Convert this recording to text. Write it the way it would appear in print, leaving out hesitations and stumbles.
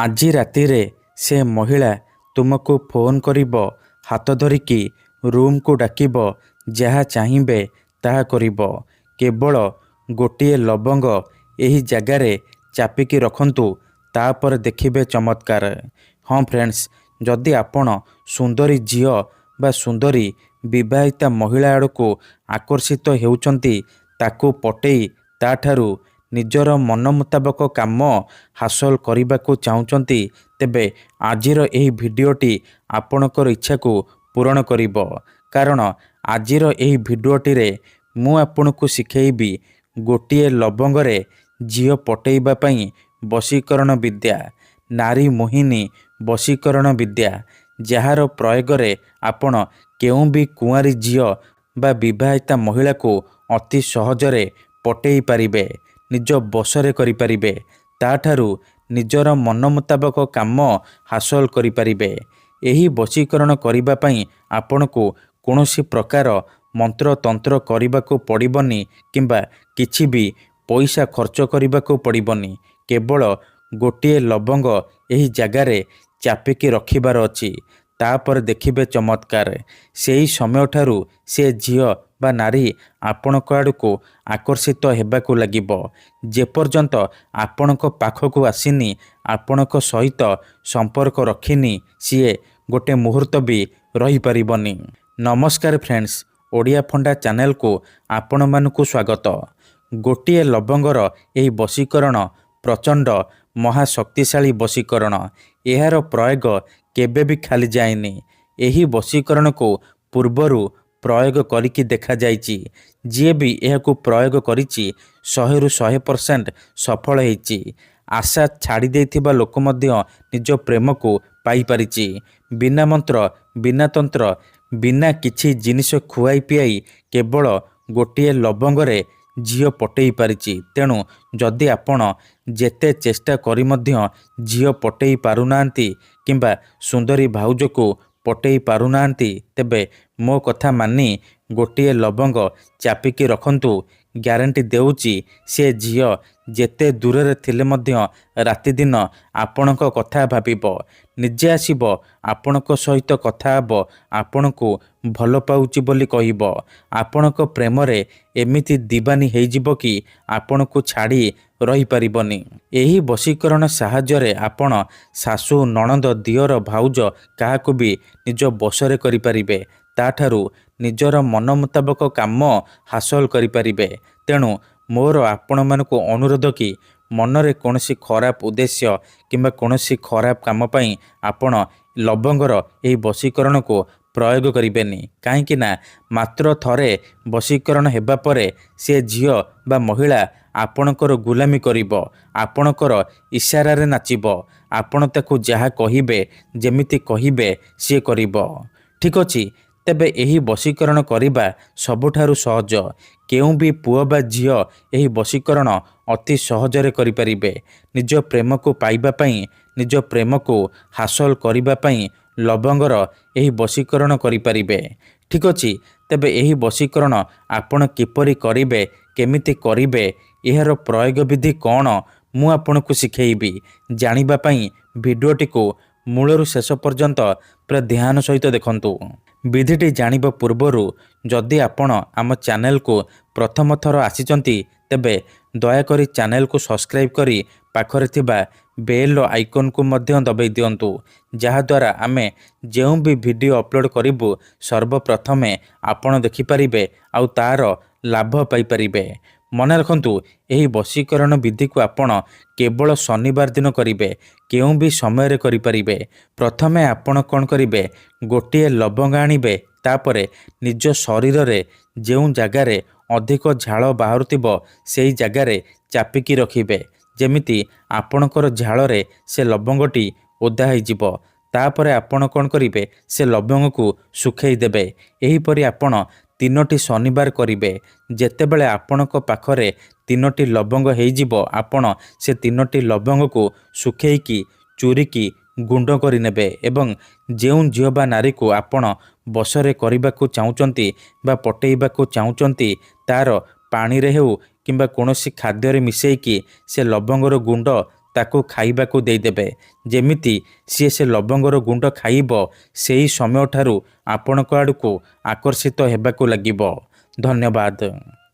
ଆଜି ରାତିରେ ସେ ମହିଳା ତୁମକୁ ଫୋନ୍ କରିବ, ହାତ ଧରିକି ରୁମ୍କୁ ଡାକିବ, ଯାହା ଚାହିଁବେ ତାହା କରିବ। କେବଳ ଗୋଟିଏ ଲବଙ୍ଗ ଏହି ଜାଗାରେ ଚାପିକି ରଖନ୍ତୁ, ତାପରେ ଦେଖିବେ ଚମତ୍କାର। ହଁ ଫ୍ରେଣ୍ଡସ୍, ଯଦି ଆପଣ ସୁନ୍ଦରୀ ଝିଅ ବା ସୁନ୍ଦରୀ ବିବାହିତା ମହିଳା ଆଡ଼କୁ ଆକର୍ଷିତ ହେଉଛନ୍ତି, ତାକୁ ପଟେଇ ତାଠାରୁ ନିଜର ମନ ମୁତାବକ କାମ ହାସଲ କରିବାକୁ ଚାହୁଁଛନ୍ତି, ତେବେ ଆଜିର ଏହି ଭିଡ଼ିଓଟି ଆପଣଙ୍କର ଇଚ୍ଛାକୁ ପୂରଣ କରିବ। କାରଣ ଆଜିର ଏହି ଭିଡ଼ିଓଟିରେ ମୁଁ ଆପଣଙ୍କୁ ଶିଖେଇବି ଗୋଟିଏ ଲବଙ୍ଗରେ ଝିଅ ପଟେଇବା ପାଇଁ ବଶୀକରଣ ବିଦ୍ୟା, ନାରୀ ମୋହିନୀ ବଶୀକରଣ ବିଦ୍ୟା, ଯାହାର ପ୍ରୟୋଗରେ ଆପଣ କେଉଁ ବି କୁଆଁରୀ ଝିଅ ବା ବିବାହିତା ମହିଳାକୁ ଅତି ସହଜରେ ପଟେଇ ପାରିବେ, ନିଜ ବଶରେ କରିପାରିବେ, ତାଠାରୁ ନିଜର ମନ ମୁତାବକ କାମ ହାସଲ କରିପାରିବେ। ଏହି ବଶୀକରଣ କରିବା ପାଇଁ ଆପଣଙ୍କୁ କୌଣସି ପ୍ରକାର ମନ୍ତ୍ରତନ୍ତ୍ର କରିବାକୁ ପଡ଼ିବନି କିମ୍ବା କିଛି ବି ପଇସା ଖର୍ଚ୍ଚ କରିବାକୁ ପଡ଼ିବନି। କେବଳ ଗୋଟିଏ ଲବଙ୍ଗ ଏହି ଜାଗାରେ ଚାପିକି ରଖିବାର ଅଛି। ତାପରେ ଦେଖିବେ ଚମତ୍କାର। ସେହି ସମୟଠାରୁ ସେ ଝିଅ ବା ନାରୀ ଆପଣଙ୍କ ଆଡ଼କୁ ଆକର୍ଷିତ ହେବାକୁ ଲାଗିବ। ଯେପର୍ଯ୍ୟନ୍ତ ଆପଣଙ୍କ ପାଖକୁ ଆସିନି, ଆପଣଙ୍କ ସହିତ ସମ୍ପର୍କ ରଖିନି, ସିଏ ଗୋଟେ ମୁହୂର୍ତ୍ତ ବି ରହିପାରିବନି। ନମସ୍କାର ଫ୍ରେଣ୍ଡସ୍, ଓଡ଼ିଆ ଫଣ୍ଡା ଚ୍ୟାନେଲକୁ ଆପଣମାନଙ୍କୁ ସ୍ୱାଗତ। ଗୋଟିଏ ଲବଙ୍ଗର ଏହି ବଶୀକରଣ ପ୍ରଚଣ୍ଡ ମହାଶକ୍ତିଶାଳୀ ବଶୀକରଣ। ଏହାର ପ୍ରୟୋଗ କେବେ ବି ଖାଲି ଯାଏନି। ଏହି ବଶୀକରଣକୁ ପୂର୍ବରୁ ପ୍ରୟୋଗ କରିକି ଦେଖାଯାଇଛି। ଯିଏ ବି ଏହାକୁ ପ୍ରୟୋଗ କରିଛି 100ରୁ 100% ସଫଳ ହେଇଛି। ଆଶା ଛାଡ଼ି ଦେଇଥିବା ଲୋକ ମଧ୍ୟ ନିଜ ପ୍ରେମକୁ ପାଇପାରିଛି। ବିନା ମନ୍ତ୍ର, ବିନା ତନ୍ତ୍ର, ବିନା କିଛି ଜିନିଷ ଖୁଆଇ ପିଆଇ କେବଳ ଗୋଟିଏ ଲବଙ୍ଗରେ ଝିଅ ପଟେଇ ପାରିଛି। ତେଣୁ ଯଦି ଆପଣ ଯେତେ ଚେଷ୍ଟା କରି ମଧ୍ୟ ଝିଅ ପଟେଇ ପାରୁନାହାନ୍ତି କିମ୍ବା ସୁନ୍ଦରୀ ଭାଉଜକୁ ପଟେଇ ପାରୁନାହାନ୍ତି, ତେବେ ମୋ କଥା ମାନି ଗୋଟିଏ ଲବଙ୍ଗ ଚାପିକି ରଖନ୍ତୁ। ଗ୍ୟାରେଣ୍ଟି ଦେଉଛି, ସେ ଝିଅ ଯେତେ ଦୂରରେ ଥିଲେ ମଧ୍ୟ ରାତିଦିନ ଆପଣଙ୍କ କଥା ଭାବିବ, ନିଜେ ଆସିବ ଆପଣଙ୍କ ସହିତ କଥା ହେବ, ଆପଣଙ୍କୁ ଭଲ ପାଉଛି ବୋଲି କହିବ। ଆପଣଙ୍କ ପ୍ରେମରେ ଏମିତି ଦିବାନୀ ହେଇଯିବ କି ଆପଣଙ୍କୁ ଛାଡ଼ି ରହିପାରିବନି। ଏହି ବଶୀକରଣ ସାହାଯ୍ୟରେ ଆପଣ ଶାଶୁ, ନଣନ୍ଦ, ଦିଅର, ଭାଉଜ କାହାକୁ ବି ନିଜ ବଶରେ କରିପାରିବେ, ତାଠାରୁ ନିଜର ମନ ମୁତାବକ କାମ ହାସଲ କରିପାରିବେ। ତେଣୁ ମୋର ଆପଣମାନଙ୍କୁ ଅନୁରୋଧ କି ମନରେ କୌଣସି ଖରାପ ଉଦ୍ଦେଶ୍ୟ କିମ୍ବା କୌଣସି ଖରାପ କାମ ପାଇଁ ଆପଣ ଲବଙ୍ଗର ଏହି ବଶୀକରଣକୁ ପ୍ରୟୋଗ କରିବେନି। କାହିଁକି ନା ମାତ୍ର ଥରେ ବଶୀକରଣ ହେବା ପରେ ସେ ଝିଅ ବା ମହିଳା ଆପଣଙ୍କର ଗୁଲାମୀ କରିବ, ଆପଣଙ୍କର ଇସାରାରେ ନାଚିବ। ଆପଣ ତାକୁ ଯାହା କହିବେ, ଯେମିତି କହିବେ ସିଏ କରିବ। ଠିକ୍ ଅଛି, ତେବେ ଏହି ବଶୀକରଣ କରିବା ସବୁଠାରୁ ସହଜ। କେଉଁ ବି ପୁଅ ବା ଝିଅ ଏହି ବଶୀକରଣ ଅତି ସହଜରେ କରିପାରିବେ। ନିଜ ପ୍ରେମକୁ ପାଇବା ପାଇଁ, ନିଜ ପ୍ରେମକୁ ହାସଲ କରିବା ପାଇଁ ଲବଙ୍ଗର ଏହି ବଶୀକରଣ କରିପାରିବେ। ଠିକ୍ ଅଛି, ତେବେ ଏହି ବଶୀକରଣ ଆପଣ କିପରି କରିବେ, କେମିତି କରିବେ, ଏହାର ପ୍ରୟୋଗ ବିଧି କ'ଣ, ମୁଁ ଆପଣଙ୍କୁ ଶିଖେଇବି। ଜାଣିବା ପାଇଁ ଭିଡ଼ିଓଟିକୁ ମୂଳରୁ ଶେଷ ପର୍ଯ୍ୟନ୍ତ ପୁରା ଧ୍ୟାନ ସହିତ ଦେଖନ୍ତୁ। ବିଧିଟି ଜାଣିବା ପୂର୍ବରୁ ଯଦି ଆପଣ ଆମ ଚ୍ୟାନେଲକୁ ପ୍ରଥମ ଥର ଆସିଛନ୍ତି, ତେବେ ଦୟାକରି ଚ୍ୟାନେଲକୁ ସବସ୍କ୍ରାଇବ୍ କରି ପାଖରେ ଥିବା ବେଲ୍ ଆଇକନ୍କୁ ମଧ୍ୟ ଦବାଇ ଦିଅନ୍ତୁ, ଯାହାଦ୍ୱାରା ଆମେ ଯେଉଁ ବି ଭିଡ଼ିଓ ଅପଲୋଡ଼ କରିବୁ ସର୍ବପ୍ରଥମେ ଆପଣ ଦେଖିପାରିବେ ଆଉ ତା'ର ଲାଭ ପାଇପାରିବେ। ମନେ ରଖନ୍ତୁ, ଏହି ବଶୀକରଣ ବିଧିକୁ ଆପଣ କେବଳ ଶନିବାର ଦିନ କରିବେ। କେଉଁ ବି ସମୟରେ କରିପାରିବେ। ପ୍ରଥମେ ଆପଣ କ'ଣ କରିବେ, ଗୋଟିଏ ଲବଙ୍ଗ ଆଣିବେ, ତାପରେ ନିଜ ଶରୀରରେ ଯେଉଁ ଜାଗାରେ ଅଧିକ ଝାଳ ବାହାରୁଥିବ ସେହି ଜାଗାରେ ଚାପିକି ରଖିବେ, ଯେମିତି ଆପଣଙ୍କର ଝାଳରେ ସେ ଲବଙ୍ଗଟି ଓଦା ହେଇଯିବ। ତାପରେ ଆପଣ କ'ଣ କରିବେ, ସେ ଲବଙ୍ଗକୁ ଶୁଖେଇ ଦେବେ। ଏହିପରି ଆପଣ 3ଟି ଶନିବାର କରିବେ। ଯେତେବେଳେ ଆପଣଙ୍କ ପାଖରେ 3ଟି ଲବଙ୍ଗ ହେଇଯିବ, ଆପଣ ସେ 3ଟି ଲବଙ୍ଗକୁ ଶୁଖେଇକି ଚୁରିକି ଗୁଣ୍ଡ କରିନେବେ ଏବଂ ଯେଉଁ ଝିଅ ବା ନାରୀକୁ ଆପଣ ବଶରେ କରିବାକୁ ଚାହୁଁଛନ୍ତି ବା ପଟେଇବାକୁ ଚାହୁଁଛନ୍ତି, ତା'ର ପାଣିରେ ହେଉ କିମ୍ବା କୌଣସି ଖାଦ୍ୟରେ ମିଶାଇକି ସେ ଲବଙ୍ଗର ଗୁଣ୍ଡ ତାକୁ ଖାଇବାକୁ ଦେଇଦେବେ। ଯେମିତି ସିଏ ସେ ଲବଙ୍ଗର ଗୁଣ୍ଡ ଖାଇବ, ସେହି ସମୟଠାରୁ ଆପଣଙ୍କ ଆଡ଼କୁ ଆକର୍ଷିତ ହେବାକୁ ଲାଗିବ। ଧନ୍ୟବାଦ।